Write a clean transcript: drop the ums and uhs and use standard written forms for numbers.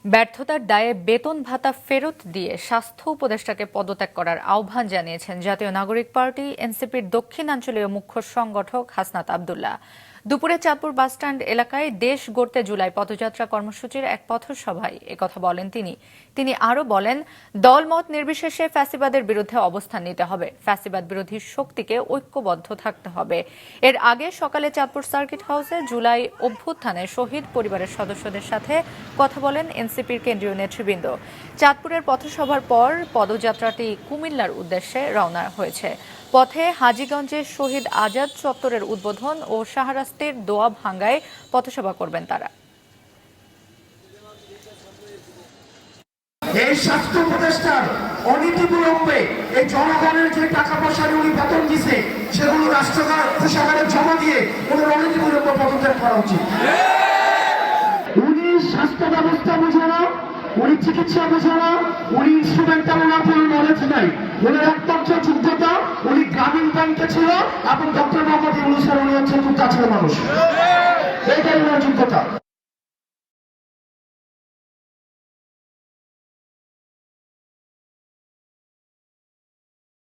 ব্যর্থতার দায়ে বেতন ভাতা ফেরত দিয়ে স্বাস্থ্য উপদেষ্টাকে পদত্যাগ করার আহ্বান জানিয়েছেন জাতীয় নাগরিক পার্টি এনসিপির দক্ষিণাঞ্চলীয় মুখ্য সংগঠক হাসনাত আব্দুল্লাহ। দুপুরে চাঁদপুর বাসস্ট্যান্ড এলাকায় দেশ গড়তে জুলাই পদযাত্রা কর্মসূচির এক পথসভায় একথা বলেন তিনি আরও বলেন, দলমত নির্বিশেষে ফ্যাসিবাদের বিরুদ্ধে অবস্থান নিতে হবে, ফ্যাসিবাদ বিরোধী শক্তিকে ঐক্যবদ্ধ থাকতে হবে। এর আগে সকালে চাঁদপুর সার্কিট হাউসে জুলাই অভ্যুত্থানে শহীদ পরিবারের সদস্যদের সাথে কথা বলেন এনসিপির কেন্দ্রীয় নেতৃবৃন্দ। চাঁদপুরের পথসভার পর পদযাত্রাটি কুমিল্লার উদ্দেশ্যে রওনা হয়েছে। পথে হাজীগঞ্জে শহীদ আজাদ চত্বরের উদ্বোধন ও শাহরাস্তির দোয়াবভাঙ্গায় পথসভা করবেন তারা। এই স্বাস্থ্য উপদেষ্টার অনীতিবিলম্বে এই জনগণের যে টাকা পয়সা উনি বেতন দিছে সেগুলো রাষ্ট্রকার কোষাগারে জমা দিয়ে ওনার অনীতিবিলম্বে পদত্যাগ করা উচিত। উনি স্বাস্থ্য ব্যবস্থা বোঝে না, উনি চিকিৎসা বোঝে না, উনি ইনস্ট্রুমেন্টাল, ওনার কোনো নলেজ নাই। ওনার একমাত্র যোগ্যতা উনি গ্রামীণ ব্যাংকে ছিল এবং ডক্টর মোহাম্মদ ইউনূসের উনি হচ্ছে খুব কাছের মানুষ, এইটাই ওনার যোগ্যতা।